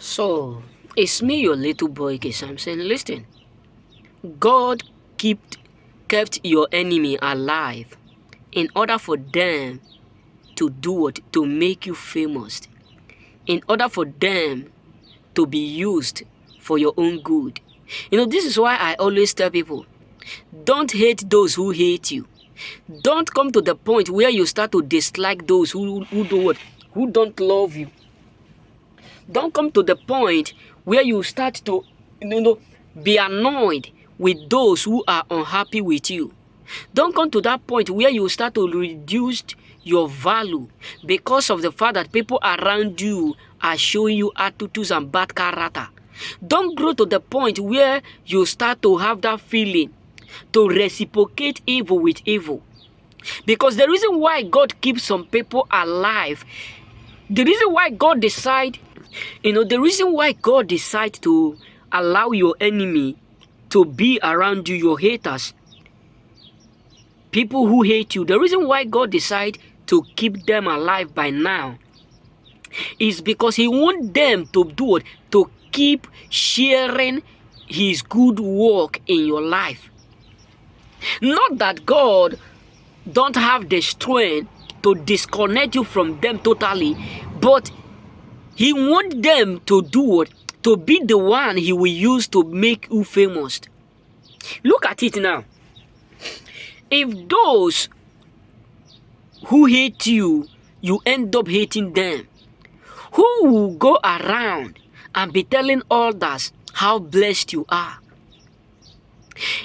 So, it's me, your little boy, K. Samson. Listen, God kept your enemy alive in order for them to do what? To make you famous. In order for them to be used for your own good. This is why I always tell people, don't hate those who hate you. Don't come to the point where you start to dislike those who do what? Who don't love you. Don't come to the point where you start to be annoyed with those who are unhappy with you. Don't come to that point where you start to reduce your value because of the fact that people around you are showing you attitudes and bad character. Don't grow to the point where you start to have that feeling to reciprocate evil with evil. Because the reason why God keeps some people alive, the reason why God decide to allow your enemy to be around you, your haters, people who hate you, the reason why God decide to keep them alive by now is because He wants them to do it, to keep sharing His good work in your life. Not that God don't have the strength to disconnect you from them totally, but He wants them to do it, to be the one He will use to make you famous. Look at it now. If those who hate you, you end up hating them, who will go around and be telling others how blessed you are?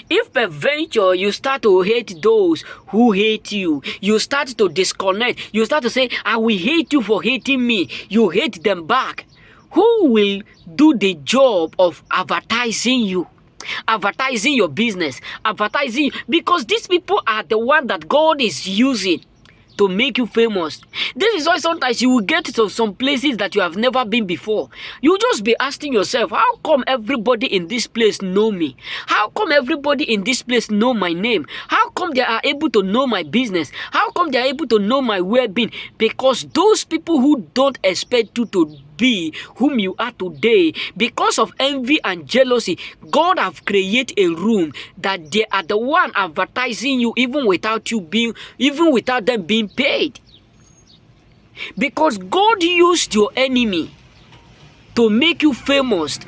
If peradventure you start to hate those who hate you, you start to disconnect, you start to say, I will hate you for hating me, you hate them back, who will do the job of advertising you? Advertising your business, advertising, because these people are the one that God is using to make you famous. This is why sometimes you will get to some places that you have never been before. You just be asking yourself, how come everybody in this place know me? How come everybody in this place know my name? How come they are able to know my business? How come they are able to know my well-being? Because those people who don't expect you to be whom you are today, because of envy and jealousy, God have created a room that they are the one advertising you even without them being paid. Because God used your enemy to make you famous.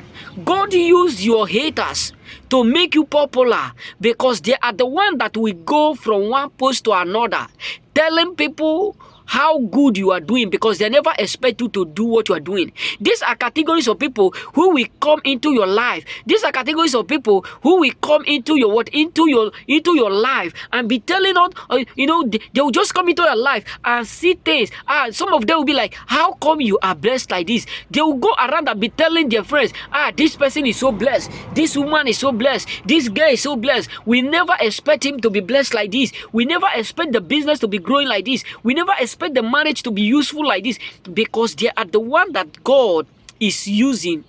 God used your haters to make you popular, because they are the one that will go from one post to another telling people how good you are doing, because they never expect you to do what you are doing. These are categories of people who will come into your life. These are categories of people who will come into your life and be telling out, they will just come into your life and see things. Some of them will be like, how come you are blessed like this? They will go around and be telling their friends, this person is so blessed, this woman is so blessed, this guy is so blessed. We never expect him to be blessed like this. We never expect the business to be growing like this. We never expect the marriage to be useful like this, because they are the one that God is using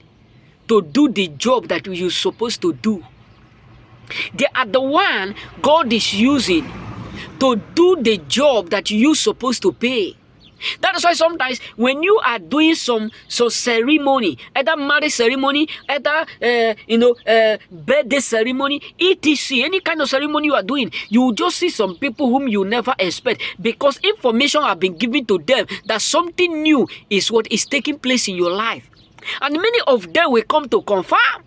to do the job that you're supposed to do. They are the one God is using to do the job that you're supposed to pay. That is why sometimes when you are doing some ceremony, either marriage ceremony, either birthday ceremony, etc., any kind of ceremony you are doing, you will just see some people whom you never expect, because information have been given to them that something new is what is taking place in your life, and many of them will come to confirm.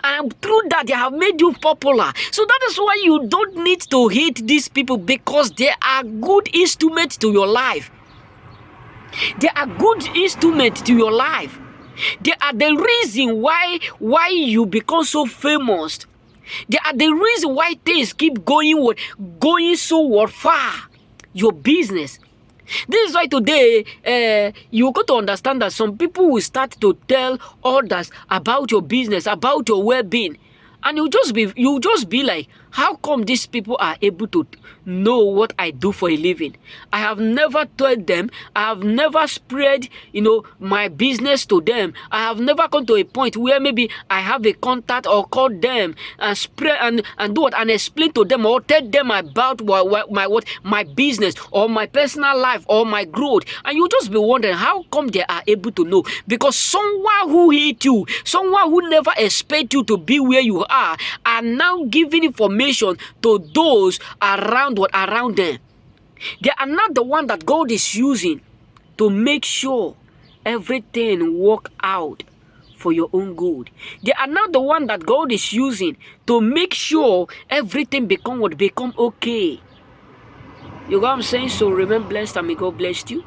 And through that, they have made you popular. So that is why you don't need to hate these people, because they are good instruments to your life. They are good instruments to your life. They are the reason why you become so famous. They are the reason why things keep going so far. Your business. This is why today you got to understand that some people will start to tell others about your business, about your well-being, and you just be like, How come these people are able to know what I do for a living? I have never told them. I have never spread, my business to them. I have never come to a point where maybe I have a contact or call them and spread and do what and explain to them or tell them about my business or my personal life or my growth. And you just be wondering how come they are able to know? Because someone who hate you, someone who never expect you to be where you are now giving information to those around them. They are not the one that God is using to make sure everything work out for your own good. They are not the one that God is using to make sure everything become okay. You know what I'm saying? So remain blessed and may God bless you.